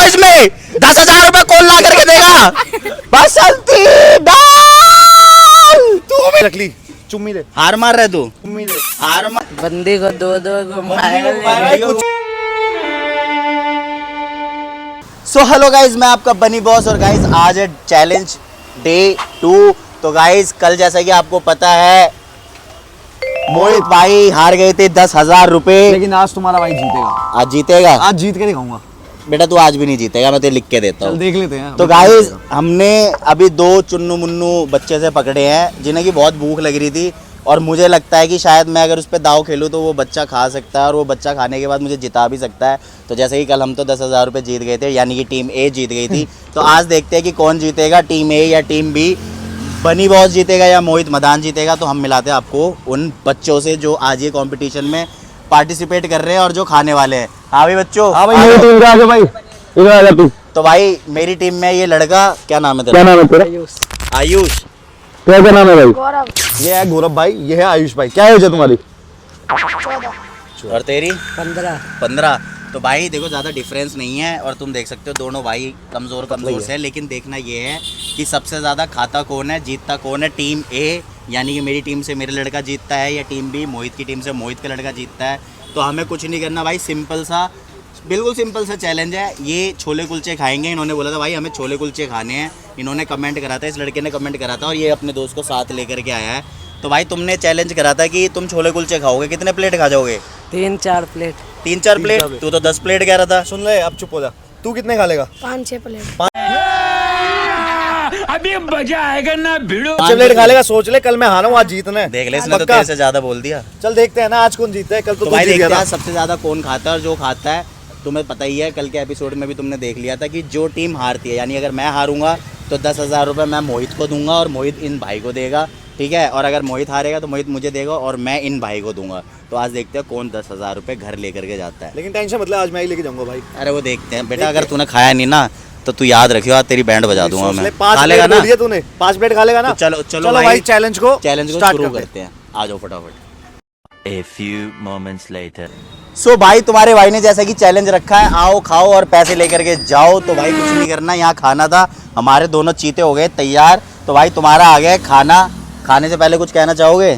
इसमें 10,000 रुपए कौन ला करके देगा? बसंती डाल। तू भी रख ली, चुम्मी दे। हार मार रहे तू, चुम्मी दे। हार मार। बंदी को दो सो हेलो गाइज, मैं आपका बनी बॉस और गाइज आज है चैलेंज डे 2। तो गाइज कल जैसा कि आपको पता है मोहित भाई हार गए थे 10,000 रुपए। लेकिन आज तुम्हारा भाई जीतेगा। आज जीतेगा? आज जीत के दिखाऊंगा। बेटा तू आज भी नहीं जीतेगा, मैं तो लिख के देता हूँ। देख लेते हैं। तो गाइज हमने अभी 2 चुन्नू मुन्नू बच्चे से पकड़े हैं जिन्हें की बहुत भूख लग रही थी और मुझे लगता है कि शायद मैं अगर उस पर दाव खेलूँ तो वो बच्चा खा सकता है और वो बच्चा खाने के बाद मुझे जिता भी सकता है। तो जैसे कि कल हम तो 10,000 रुपये जीत गए थे, यानी कि टीम ए जीत गई थी। तो आज देखते हैं कि कौन जीतेगा, टीम ए या टीम बी, बनी बॉस जीतेगा या मोहित मदान जीतेगा। तो हम मिलाते हैं आपको उन बच्चों से जो आज ये कंपटीशन में पार्टिसिपेट कर रहे हैं और जो खाने वाले हैं। हाँ भाई बच्चों, हाँ भाई मेरी टीम का आगे भाई, इधर आ जा तू। तो भाई मेरी टीम में ये लड़का, क्या नाम है तेरा? क्या नाम है तेरा? आयुष। तेरा क्या नाम है भाई? गौरव। ये है गौरव भाई, ये है आयुष भाई। क्या एज है तुम्हारी? 14। और तेरी? 15। तो भाई देखो ज़्यादा डिफरेंस नहीं है और तुम देख सकते हो दोनों भाई कमज़ोर से, लेकिन देखना ये है कि सबसे ज़्यादा खाता कौन है, जीतता कौन है। टीम ए यानी कि मेरी टीम से मेरा लड़का जीतता है, या टीम बी मोहित की टीम से मोहित का लड़का जीतता है। तो हमें कुछ नहीं करना भाई, बिल्कुल सिंपल सा चैलेंज है। ये छोले कुलचे खाएंगे। इन्होंने बोला था भाई हमें छोले कुलचे खाने हैं, इन्होंने कमेंट करा था, इस लड़के ने कमेंट करा था और ये अपने दोस्त को साथ लेकर के आया है। तो भाई तुमने चैलेंज करा था कि तुम छोले कुलचे खाओगे, कितने प्लेट खा जाओगे? 3-4 प्लेट। 3-4 प्लेट? तू तो 10 प्लेट कह रहा था। सुन ले, अब चुप हो जा। तू कितने खा लेगा? 5-6 प्लेट। अभी मजा आएगा ना भिड़ो। 5 प्लेट खा लेगा। सोच ले, कल मैं हारा हूँ, आज जीतना है। देख ले, इसने तो तेरे से ज्यादा बोल दिया। चल देखते हैं ना आज कौन जीतता है। कल तो भाई तू जीत देखते गया हैं था। सबसे ज्यादा कौन खाता है और जो खाता है तुम्हें पता ही है, कल के एपिसोड में भी तुमने देख लिया था कि जो टीम हारती है, यानी अगर मैं हारूंगा तो 10,000 रुपये मैं मोहित को दूंगा और मोहित इन भाई को देगा, ठीक है। और अगर मोहित हारेगा तो मोहित मुझे देगा और मैं इन भाई को दूंगा। तो आज देखते हैं कौन 10,000 रुपये घर लेकर के जाता है। लेकिन टेंशन मतलब आज मैं ही लेके जाऊंगा भाई। अरे वो देखते हैं बेटा, अगर तूने खाया नहीं ना तो तू याद रखियो, आज तेरी बैंड बजा दूंगा मैं। 5 खा लेगा प्लेट ना? तूने 5 प्लेट खा लेगा ना? तो चलो भाई चैलेंज को शुरू करते हैं। आ जाओ फटाफट। A few moments later. सो भाई तुम्हारे भाई ने जैसा कि चैलेंज रखा है, आओ खाओ और पैसे लेकर के जाओ। तो भाई कुछ नहीं करना, यहाँ खाना था, हमारे दोनों चीते हो गए तैयार। तो भाई तुम्हारा आ गया है खाना। खाने से पहले कुछ कहना चाहोगे?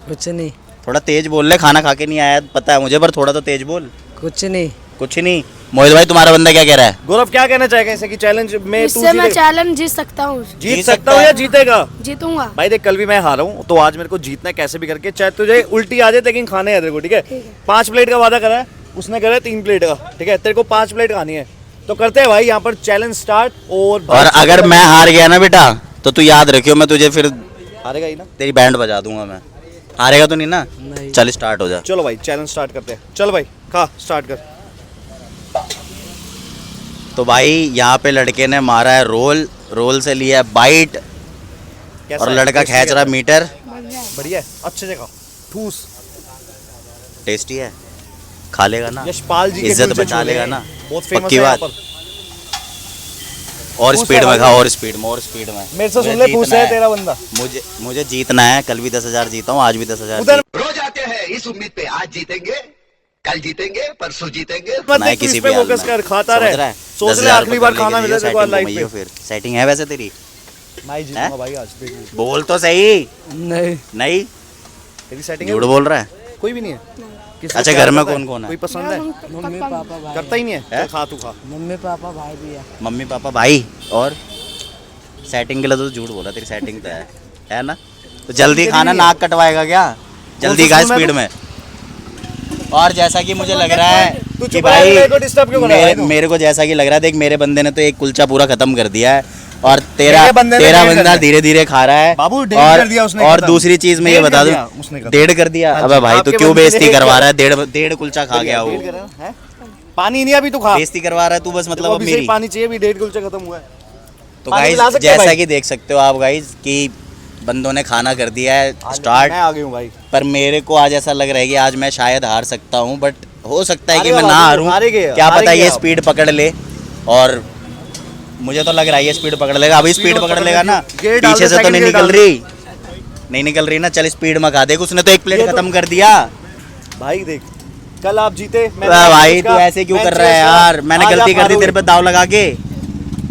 कुछ नहीं। थोड़ा तेज बोल ले, खाना खा के नहीं आया पता है मुझे, पर थोड़ा तो तेज बोल। कुछ नहीं। कुछ नहीं। मोहित भाई तुम्हारा बंदा क्या कह रहा है? गौरव क्या कहना चाहेगा ऐसे कि चैलेंज में तू इससे मैं चैलेंज जीत सकता हूँ। जीत सकता हूँ या जीतेगा? जीतूंगा। भाई देख, कल भी मैं हारा हूँ तो आज मेरे को जीतना है कैसे भी करके, चाहे तुझे उल्टी आ जाए लेकिन खाने है तेरे को, ठीक है। 5 प्लेट का वादा करा है उसने, करा है 3 प्लेट का, ठीक है। तेरे को 5 प्लेट खानी है तो करते हैं भाई यहाँ पर चैलेंज स्टार्ट। और अगर मैं हार गया ना बेटा तो तू याद रखियो, मैं तुझे फिर हारेगा ही ना, तेरी बैंड बजा दूंगा मैं। हारेगा तो नहीं ना? नहीं। चल स्टार्ट हो जा। चलो भाई चैलेंज स्टार्ट करते हैं। चल भाई खा, स्टार्ट कर। तो भाई यहाँ पे लड़के ने मारा है रोल से लिया है बाइट और लड़का खींच रहा मीटर। बढ़िया है, अच्छे से खाओ, ठूस। टेस्टी है, खा लेगा ना? यशपाल जी के इज्जत कुलचे बचा छोले लेगा हैं। ना? बहुत फेमस पक्की है यहाँ बात। पर। और पूछ स्पीड ले में भाई। खा, और स्पीड में। मेरे से सुन मुझे ले, पूछ जीतना है तेरा बंदा। मुझे जीतना है। कल भी 10,000 जीता हूँ, आज भी 10,000 उधर रोज आते हैं इस उम्मीद पे, आज जीतेंगे, कल जीतेंगे, परसों जीतेंगे। मत मैं देख, तू किसी इस भी पे हाल फोकस में। कर, खाता समझ रहे। रहा है? सोच ले 10,000 आखिरी बार रुपये खाना लेके मिले दिया, तेरे को लाइफ setting में। घुमाइयो फिर। सेटिंग है वैसे तेरी? मैं ही जीतूंगा भाई आज, देख ली। बोल तो सही। नहीं। तेरी सेटिंग है? झूठ बोल रहा है। कोई भी नहीं है। किसी अच्छा, को घर प्यार में करता कौन-कौन है? कोई पसंद है? मम्मी पापा भाई। करता ही नहीं है। है? चल खा, तू खा। मम्मी पापा भाई भी है। मम्मी पापा भाई। और सेटिंग के लिए तो झूठ बोला, तेरी सेटिंग तो है ना? तो जल्दी खाना, नाक कटवाएगा क्या? जल्दी खा स्पीड में। और जैसा कि मुझे लग रहा है तू कि चुप रह, भाई मेरे को disturb क्यों कर रहा है भाई तू? मेरे को जैसा कि लग रहा है, देख मेरे बंदे ने तो एक कुलचा पूरा खत्म कर दिया है और मेरे बंदे ने तेरा डेढ़ कर बंदा दिया। धीरे धीरे खा रहा है। बाबू, डेढ़ और कर दिया उसने और खत्म। दूसरी चीज मैं ये डेढ़ बता कर दूं, दिया उसने खत्म। 1.5 कर दिया। हाँ अबे जी, भाई आपके तो क्यों बंदे ने बेइज्जती डेढ़ करवा कर रहा है? डेढ़ कुलचा खा गया वो। डेढ़ कर रहा है? पानी नहीं अभी, तू खा। बेइज्जती करवा रहा है तू बस, मतलब अब अभी से मेरी। पानी चाहिए, भी 1.5 कुलचा खत्म हुआ है। तो पानी गाइस पिला सकते हैं जैसा भाई? कि देख सकते हो आप गाइस कि बंदों ने खाना कर दिया है स्टार्ट। मैं आ गई हूँ भाई। पर मेरे को आज ऐसा लग रहा है कि आज मैं शायद हार सकता हूँ, बट हो सकता है कि हारेगा मैं ना बाबू, हारूं। हारेगा, क्या पता ये हारेगा आप। स्पीड पकड़ ले, और मुझे तो लग रहा है ये स्पीड पकड़ लेगा। अभी स्पीड पकड़ लेगा ना, गेट डाल पीछे दे, से तो second नहीं गेट निकल डाल रही, नहीं निकल रही ना। चल स्पीड में खा, देख उसने तो एक प्लेट ये तो- खत्म कर दिया। भाई देख, कल आप जीते भाई तू ऐसे क्यों कर रहा है यार? मैंने गलती कर दी तेरे पे दाव लगा के,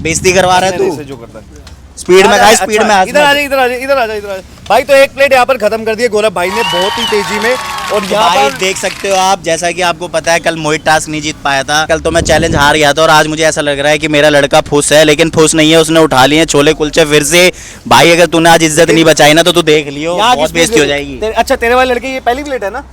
बेइज्जती करवा रहा है तू। जो करता है स्पीड में खाए, स्पीड में इधर आ जा, इधर आ जा, इधर आ जा, इधर आ जा। भाई तो एक प्लेट यहाँ पर खत्म कर दिए गौरव भाई ने बहुत ही तेजी में। और तो यहाँ भाई पर देख सकते हो आप, जैसा कि आपको पता है कल मोहित टास्क नहीं जीत पाया था, कल तो मैं चैलेंज हार गया था और आज मुझे ऐसा लग रहा है कि मेरा लड़का फुस है, लेकिन फुस नहीं है, उसने उठा लिए छोले कुलचे फिर से। भाई अगर तूने आज इज्जत नहीं बचाई ना तो तू देख लियो, यहाँ बहुत किस बेइज्जती हो जाएगी। अच्छा तेरे वाले लड़के ये पहली प्लेट है ना?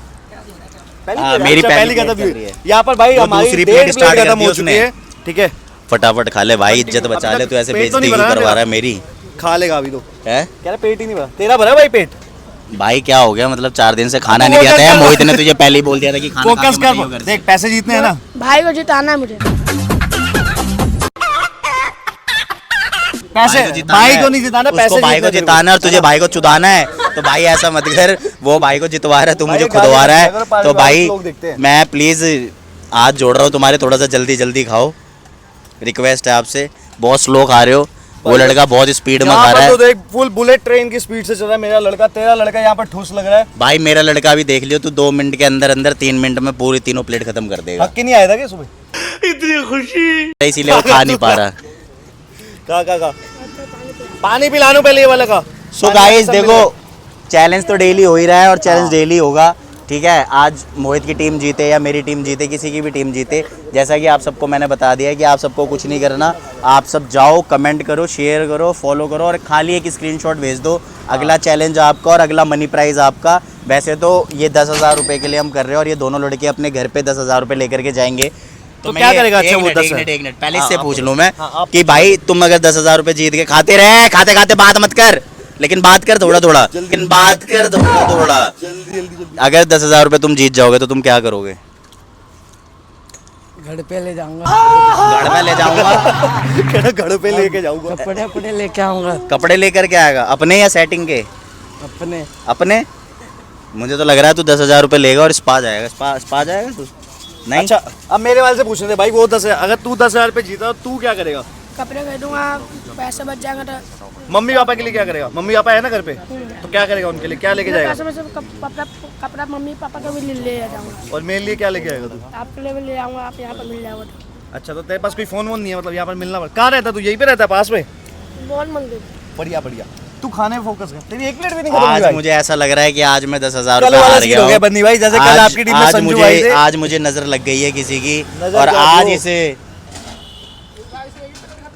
हाँ, मेरी पहली खत्म प्लेट चल रही हुई है। यहाँ पर भाई वो हमारी दूसरी डेढ़ प्लेट प्लेट स्टार्ट खत्म कर दी हो चुकी उसने। है। ठीक है फटाफट खा ले भाई, इज्जत बचा ले, तू ऐसे पेट तो बेइज्जती नहीं क्यों भरा करवा तेरा? रहा है मेरी? खा लेगा अभी तो। है कह रहा पेट ही नहीं भरा तेरा, भरा भाई पेट? भाई क्या हो गया, मतलब 4 दिन से खाना अब नहीं दिया फोकस था, कर। मोहित ने तुझे पहले ही बोल दिया था कि खाना खा फोकस के मत आइयो कर, घर से। देख पैसे जीतने हैं ना। भाई को जिताना है मुझे। पैसे भाई को नहीं जिताना, पैसे उसको भाई को जीतने हैं जिताना है और तुझे भाई को चुदाना है। तो भाई ऐसा मत कर, वो भाई को जितवा रहा है, तू मुझे खुदवा रहा है। तो भाई मैं प्लीज हाथ जोड़ रहा हूँ तुम्हारे, थोड़ा सा जल्दी जल्दी खाओ, रिक्वेस्ट है आपसे। बहुत स्लो खा रहे हो, वो लड़का बहुत स्पीड में खा यहाँ रहा पर है। तो देख फुल बुलेट ट्रेन की स्पीड से चल रहा है मेरा लड़का, तेरा लड़का यहाँ पर ठूस लग रहा है। भाई मेरा लड़का भी देख लियो, तू 2 मिनट के अंदर अंदर 3 मिनट में पूरी तीनों प्लेट खत्म कर देगा। हक ही नहीं आया था क्या सुबह? इसीलिए वो खा नहीं पा रहा। का पानी पिला लो पहले ये वाले का। सो गाइस देखो, चैलेंज तो डेली हो ही रहा है और चैलेंज डेली होगा, ठीक है। आज मोहित की टीम जीते या मेरी टीम जीते, किसी की भी टीम जीते, जैसा कि आप सबको मैंने बता दिया है कि आप सबको कुछ नहीं करना, आप सब जाओ, कमेंट करो, शेयर करो, फॉलो करो और खाली एक स्क्रीनशॉट भेज दो। अगला चैलेंज आपका और अगला मनी प्राइज़ आपका। वैसे तो ये 10,000 रुपये के लिए हम कर रहे हैं और ये दोनों लड़के अपने घर पे 10,000 रुपये लेकर के जाएंगे। तो क्या करेगा? अच्छा वो 10 एक मिनट पहले इससे पूछ लूँ मैं कि भाई तुम अगर 10,000 रुपये जीत के खाते रहे, खाते खाते बात मत कर, लेकिन बात कर थोड़ा थोड़ा, लेकिन बात कर थोड़ा थोड़ा। अगर 10,000 रुपये तुम जीत जाओगे तो तुम क्या करोगे? घर पे ले जाऊंगा, घर में ले जाऊंगा। घर पे लेके जाऊंगा, कपड़े अपने लेके आऊंगा। कपड़े लेकर के आएगा? अपने या सेटिंग के? अपने अपने? मुझे तो लग रहा है तू 10,000 रुपये लेगा और स्पा जाएगा। स्पा जाएगा तू? नहीं। अच्छा अब मेरे वाले से पूछने दे भाई, वो 10,000 अगर तू 10,000 रुपये जीता तो तू क्या करेगा? कपड़े खरीदूंगा, पैसे बच जाएगा तो मम्मी पापा के लिए क्या करेगा? मम्मी पापा है ना घर पे, तो क्या करेगा उनके लिए? क्या लेके जाएगा? पैसे में से कपड़ा मम्मी पापा का भी ले जाऊंगा। और मेरे लिए क्या लेके आएगा तू? आपके लिए भी ले आऊंगा, आप यहाँ पर मिल जाओगे तो। अच्छा तो तेरे पास कोई फोन वोन नहीं है, मतलब यहाँ पर मिलना पड़? कहाँ रहता तू? यहीं पे रहता है पास में? बोल मंदिर। बढ़िया बढ़िया, तू खाने में फोकस कर। तेरी एक प्लेट भी नहीं खत्म हुई आज भाई। मुझे ऐसा लग रहा है कि आज मैं 10,000 कल रुपये वाला हार सीन गया हो गया हूँ। बन्नी भाई, जैसे कल आपकी टीम में संजू भाई थे। आज मुझे नजर लग गई है किसी की, नजर और क्या आज ब्रो?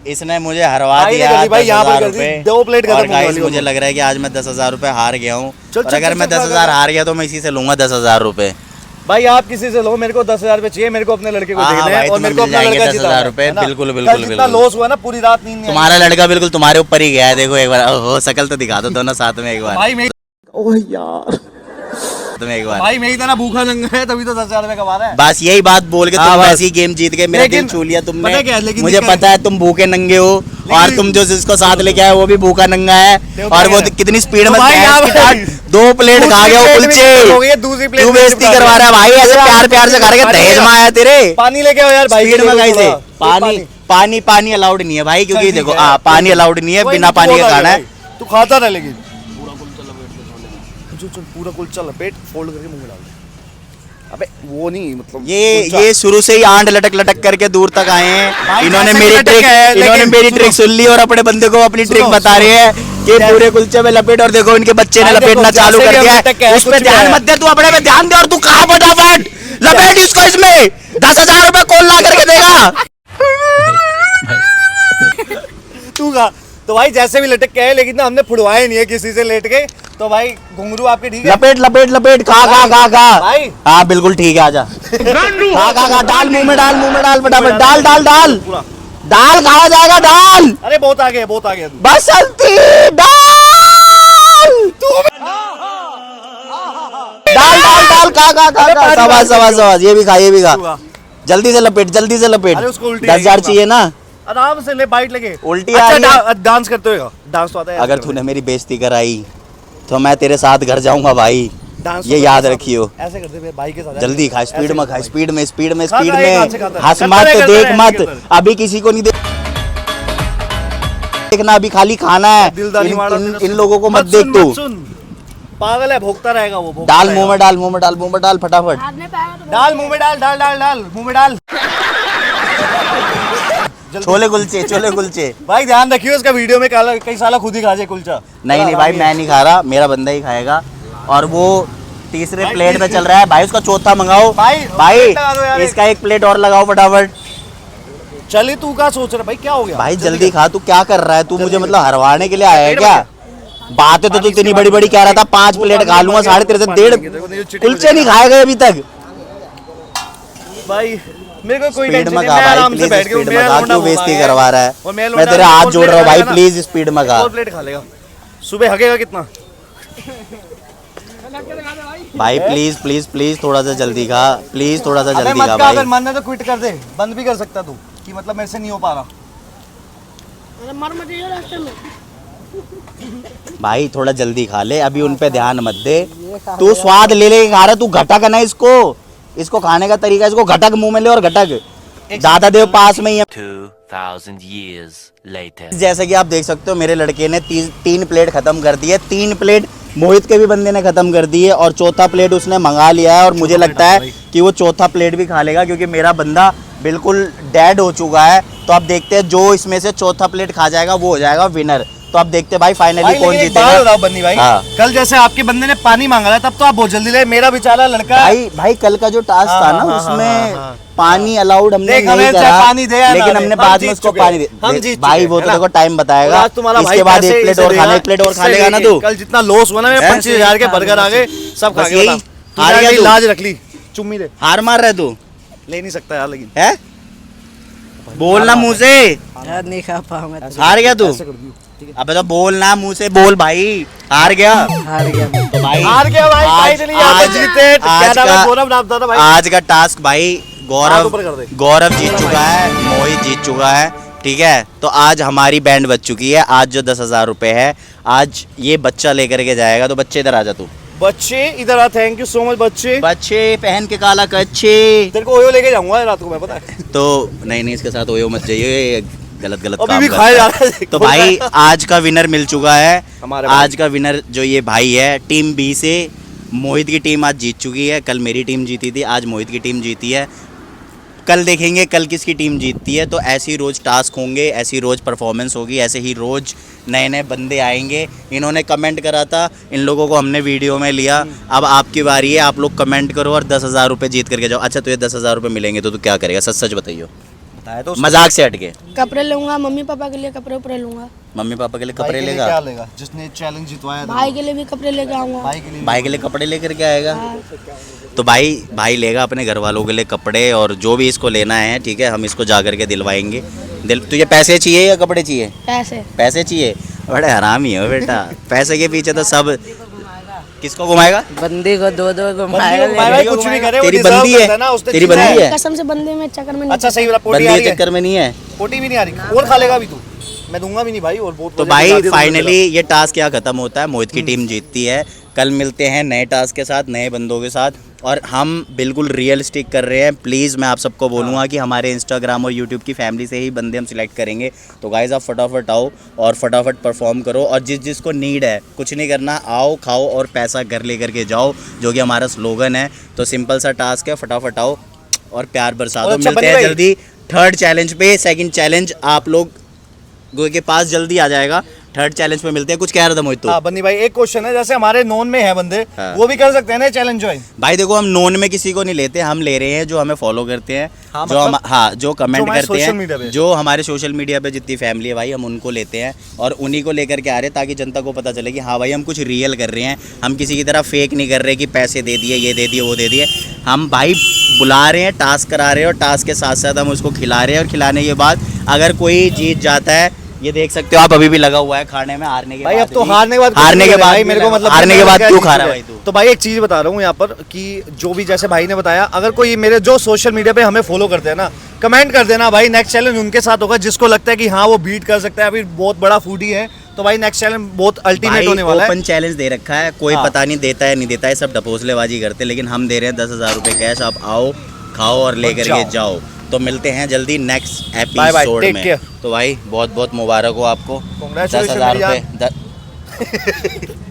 इसने मुझे हरवा भाई ने दिया कर दी भाई, यहाँ पर 10,000 कर दी। रुपये। 2 प्लेट खत्म और होने गाइस वाली मुझे होगी। लग रहा है कि आज मैं 10,000 रुपये हार गया हूँ, चल, और चल, अगर चल, मैं चल, 10,000 हार गया तो मैं इसी से लूंगा 10,000 रुपये। भाई आप किसी से लो, मेरे को 10,000 रुपये चाहिए, मेरे को अपने लड़के को हाँ, देखना है भाई, और मेरे को तुम्हें अपना मिल लड़का जाएंगे जिताना 10,000 रुपये, है ना? बिल्कुल, कल बिल्कुल, जितना बिल्कुल। लॉस हुआ ना, पूरी रात नींद नहीं आई। तुम्हारा लड़का बिल्कुल तुम्हारे ऊपर ही गया है। देखो एक बार, ओहो शकल तो दिखा दो दोनों साथ में एक बार, भाई मैं तुम्हें एक बार। भाई मेरी तरह भूखा नंगा है तभी तो 10,000 रुपये कमा रहा है। बस यही बात बोल के हाँ, तुम बस। ऐसी गेम जीत गए, मेरा दिल लेकिन छू लिया तुमने। पता क्या है, लेकिन मुझे दिक्कत- पता है तुम भूखे नंगे हो, और तुम जो जिसको साथ लेके आए वो भी भूखा नंगा है, देखो और क्या वो है। कितनी स्पीड तो में भाई भैंस यहाँ की पर- टाट 2 प्लेट खा दूसरी गया वो प्लेट भी कुलचे। खत्म हो गई है, दूसरी प्लेट क्यों भी बेइज्जती खत्म करवा रहा है भाई? ऐसे प्यार प्यार से खा रहे, पानी दहेज ले में आया तेरे। पानी लेके आओ यार भाई, स्पीड में थोड़ा। कैसे? पानी पानी पानी अलाउड नहीं है भाई, क्योंकि ठीक देखो है। पानी अलाउड नहीं है, कोई बिना नहीं, पानी तू का बोला खाना भाई, है। तू खाता रह, लेकिन चल पूरा कुलचा लपेट, फोल्ड करके मुंह में डाल दे। अबे वो नहीं, मतलब ये शुरू से ही आंड लटक लटक करके दूर तक आए हैं। भाई इन्होंने जैसे मेरी लटक ट्रिक है, इन्होंने लेकिन मेरी सुनो। ट्रिक सुन ली और अपने बंदे को अपनी ट्रिक सुनो, बता रहे हैं कि जैसे- पूरे कुलचे में लपेट, और देखो इनके बच्चे ने भाई देखो, लपेटना चालू जैसे कर कि दिया अभी तक क्या है। है, उस पे कुछ भी ध्यान है। मत दे, तू अपने पे ध्यान दे, और तू खा फटाफट, लपेट इसको इसमें। 10,000 रुपए कौन ला करके देगा? तू खा। तो भाई जैसे भी लटक के आए, लेकिन ना हमने फुड़वाए नहीं है किसी से लेट के, तो भाई घुंघरू आपके ठीक है लपेट लपेट लपेट, खा खा खा खा। भाई? हाँ बिल्कुल ठीक है, आजा। खा खा खा, डाल मुंह में डाल, मुंह में डाल फटाफट, डाल डाल डाल पूरा। डाल, खाया जाएगा, डाल अरे बहुत आगे, बहुत आगे तू। बस हल्दी डाल, डाल डाल डाल, खा खा खा खा, शाबाश शाबाश शाबाश, ये भी खा, ये भी खा, तू खा। जल्दी से लपेट, जल्दी से लपेट। अरे उसको उल्टी 10,000 आएगी, चाहिए ना? आराम से ले, बाइट लगे। उल्टी अच्छा, आ रही है। डांस करते हुए डांस तो आता है। अगर तूने मेरी बेइज्जती कराई तो मैं तेरे साथ घर जाऊंगा भाई, डांस ये याद रखियो। ऐसे करते मेरे भाई के साथ। जल्दी खा, स्पीड में खा, स्पीड में स्पीड में खाता स्पीड है, में, हाथ से खाता है। हंस करता मत, रहे, देख करता मत, रहे। अभी किसी को नहीं देखना, अभी खाली खाना है। दिलदारी मारा इन तेरा। इन लोगों को मत सुन, देख तू। सुन। पागल है, भोगता रहेगा वो, भोगता डाल रहेगा। मुंह में डाल, मुंह में डाल, मुंह में डाल फटाफट। हारने पे आएगा तो डाल मुंह में डाल, डाल डाल डाल मुंह में डाल। छोले कुलचे, छोले कुलचे। भाई ध्यान रखियो उसका वीडियो में कई साला खुद ही खा जाए कुलचा। नहीं नहीं भाई, मैं नहीं खा रहा, मेरा बंदा ही खाएगा। और वो तीसरे प्लेट पे चल रहा है भाई, उसका चौथा मंगाओ भाई, भाई प्लेट लगा दो यार इसका एक प्लेट और लगाओ फटाफट। चल तू क्या सोच रहा है भाई, क्या हो गया भाई जल्दी खा, तू क्या कर रहा है? तू मुझे मतलब हरवाने के लिए आया है क्या? बातें तो तू इतनी बड़ी बड़ी कह रहा था, 5 प्लेट खा लूंगा, 3.5 से 1.5 कुलचे नहीं खाए गए अभी तक। भाई मेरे को कोई स्पीड टेंशन में नहीं, खा मैं भाई, आराम से प्लीज बैठ के स्पीड में मेरा खा, लोंडा क्यों बेइज्जती घुमा करवा रहा है? और मैं लोंडा तेरे हाथ और जोड़ रहा हूँ प्लेट भाई, खाएगा ना। प्लीज स्पीड में खा। और प्लेट खा लेगा, सुबह हगेगा कितना? भाई प्लीज प्लीज प्लीज थोड़ा सा जल्दी खा, प्लीज थोड़ा सा अबे जल्दी मत खा खा, अगर भाई। मन है तो क्विट कर दे, बंद भी कर सकता तू कि मतलब मेरे से नहीं हो पा रहा। अरे मर मत जाइए रास्ते में। भाई थोड़ा जल्दी खा ले, अभी उन पे ध्यान मत दे। तू स्वाद ले ले खा रहा, तू घटक ना इसको खाने का तरीका, इसको घटक मुंह में ले और घटक। दादा देव पास में ही है। 2000 years later. जैसे कि आप देख सकते हो मेरे लड़के ने 3 प्लेट खत्म कर दी है। 3 प्लेट मोहित के भी बंदे ने खत्म कर दी है और चौथा प्लेट उसने मंगा लिया है। और मुझे लगता है कि वो चौथा प्लेट भी खा लेगा, क्योंकि मेरा बंदा बिल्कुल डेड हो चुका है। तो अब देखते हैं जो इसमें से चौथा प्लेट खा जाएगा वो हो जाएगा विनर। तो अब देखते हैं भाई फाइनली भाई कौन लेकिन एक बात जीतेगा। बताओ बन्नी भाई, हाँ। कल जैसे आपके बंदे ने पानी मांगा था तब तो आप बहुत जल्दी ले, मेरा बेचारा लड़का भाई कल का जो टास्क हाँ, था ना हाँ, हाँ, उसमें हाँ। पानी अलाउड हमने देख, नहीं हमें चाहे करा, पानी दे या ना लेकिन दे, हमने हम बाद में जीत उसको चुके पानी हैं, दे हम दे- जीत भाई चुके वो हैं, तो है देखो ना? टाइम बताएगा। और आज तुम्हारा भाई इसके बाद पैसे एक प्लेट इसे और खाना, देगा, एक प्लेट और खा इससे लेगा ना लेके तू। कल जितना लॉस हुआ ना मेरे हैं? 25,000 के बर्गर आ गए, सब खा बस के यही? बता। हार गया तूने तू? लाज रख ली, चुम्मी दे, हार मार रहा है तू, ले नहीं सकता यार लेकिन। है? बोलना मुंह से, यार नहीं खा पाऊंगा तो हार गया तू? अबे तो बोलना मुंह से, बोल भाई, हार गया। हार गया मैं। तो भाई हार गया भाई, आज- फाइनली यहाँ पे आज- जीते। क्या आज नाम है? का- गौरव नाम था भाई। आज का टास्क भाई हाथ ऊपर कर दे। गौरव जीत चुका है, मोहित जीत चुका है, ठीक है। तो आज हमारी बैंड बच चुकी है। आज जो 10,000 रुपए है, आज ये बच्चा लेकर के जाएगा। तो बच्चे इधर आ जा तू। बच्चे इधर आ, थैंक यू सो मच बच्चे। बच्चे पहन के काला कच्छे। तेरे को ओयो लेके जाऊंगा रात को मैं, पता है। तो नहीं इसके साथ ओयो मत जाइए, ये गलत अभी काम भी करता खाया है। जा रहा है। तो भाई आज का विनर मिल चुका है। हमारे भाई। आज का विनर जो ये भाई है, टीम बी से मोहित की टीम आज जीत चुकी है। कल मेरी टीम जीती थी, आज मोहित की टीम जीती है। कल देखेंगे कल किसकी टीम जीतती है। तो ऐसे ही रोज़ टास्क होंगे, ऐसी रोज़ परफॉर्मेंस होगी, ऐसे ही रोज़ नए नए बंदे आएंगे। इन्होंने कमेंट करा था, इन लोगों को हमने वीडियो में लिया। अब आपकी बारी है, आप लोग कमेंट करो और 10,000 रुपये जीत करके जाओ। अच्छा तुझे 10,000 रुपये मिलेंगे तो तू क्या करेगा? सच सच बताइयो, बताया तो मजाक से हटके। कपड़े लूंगा, मम्मी पापा के लिए कपड़े उपरे लूंगा, मम्मी पापा के लिए भाई कपड़े के लिए लेगा, क्या लेगा जिसने चैलेंज जितवाया था? भाई के लिए भी कपड़े लेके आऊंगा। भाई के लिए भाई के लिए कपड़े लेकर के आएगा। हाँ। तो भाई लेगा अपने घर वालों के लिए कपड़े, और जो भी इसको लेना है, ठीक है, हम इसको जा करके दिलवाएंगे। तुझे पैसे चाहिए या कपड़े चाहिए? पैसे। पैसे चाहिए? बड़े हरामी हो बेटा, पैसे के पीछे तो सब। किसको घुमाएगा? बंदी को दो बंदी को घुमाएगा घुमाएगा, लेकिन- कुछ भी करे, वो तेरी deserve बंदी है, करता ना, उसने तेरी जीता बंदी है। कसम से बंदे में चक्कर में नहीं। अच्छा सही बोला, पोटी बंदी आ के रही है, चक्कर में नहीं है। पोटी भी नहीं आ रही, और खा लेगा भी तू, मैं दूंगा भी नहीं भाई। और बहुत तो वजह भाई दिला दिया फाइनली ये टास्क यहाँ खत्म होता है, मोहित की टीम जीतती है। कल मिलते हैं नए टास्क के साथ, नए बंदों के साथ, और हम बिल्कुल रियलिस्टिक कर रहे हैं। प्लीज़ मैं आप सबको बोलूँगा कि हमारे इंस्टाग्राम और यूट्यूब की फैमिली से ही बंदे हम सिलेक्ट करेंगे। तो गाइज़ आप फटाफट आओ और फटाफट परफॉर्म करो, और जिसको नीड है, कुछ नहीं करना, आओ खाओ और पैसा घर लेकर के जाओ, जो कि हमारा स्लोगन है। तो सिंपल सा टास्क है, फटाफट आओ और प्यार बरसा और दो। अच्छा मिलते बनी हैं भाई। जल्दी थर्ड चैलेंज पे। सेकंड चैलेंज आप लोग के पास जल्दी आ जाएगा। थर्ड चैलेंज पे मिलते हैं। कुछ कह रहा था मोहित तू? हाँ बन्नी भाई, एक क्वेश्चन है, जैसे हमारे नॉन में है बंदे, हाँ। वो भी कर सकते हैं ना चैलेंज ज्वाइन? भाई देखो, हम नोन में किसी को नहीं लेते, हम ले रहे हैं जो हमें फॉलो करते हैं, हाँ, जो मतलब जो कमेंट हमारे करते social media हैं, पे। जो हमारे सोशल मीडिया पे जितनी फैमिली है भाई, हम उनको लेते हैं और उन्हीं को लेकर के आ रहे हैं, ताकि जनता को पता चले कि हाँ भाई हम कुछ रियल कर रहे हैं। हम किसी की तरह फेक नहीं कर रहे कि पैसे दे दिए, ये दे दिए, वो दे दिए। हम भाई बुला रहे हैं, टास्क करा रहे हैं, और टास्क के साथ साथ हम उसको खिला रहे हैं, और खिलाने के बाद अगर कोई जीत जाता है, ये देख सकते हो आप, अभी भी लगा हुआ है खाने में। हारने के भाई बाद अब तो भी- हारने के बाद हारने के बाद भाई मेरे को मतलब हारने के बाद क्या क्यों जीत खा रहा है रहे? भाई तू? तो भाई एक चीज बता रहा हूँ यहाँ पर कि जो भी जैसे भाई ने बताया, अगर कोई मेरे जो सोशल मीडिया पे हमें फॉलो करते हैं ना, कमेंट कर देना भाई, नेक्स्ट चैलेंज उनके साथ होगा जिसको लगता है कि हाँ वो बीट कर सकता है, अभी बहुत बड़ा फूडी है। तो भाई नेक्स्ट चैलेंज बहुत अल्टीमेट होने वाला है। ओपन चैलेंज दे रखा है, कोई हाँ। पता नहीं देता है नहीं देता है, सब डपोसलेबाजी करते हैं, लेकिन हम दे रहे हैं 10,000 रुपए कैश। आप आओ, खाओ और लेकर के जाओ। तो मिलते हैं जल्दी next bye bye, episode take में। केयर। तो भाई बहुत बहुत मुबारक हो आपको, Congratulations 10,000 मेरी रुपये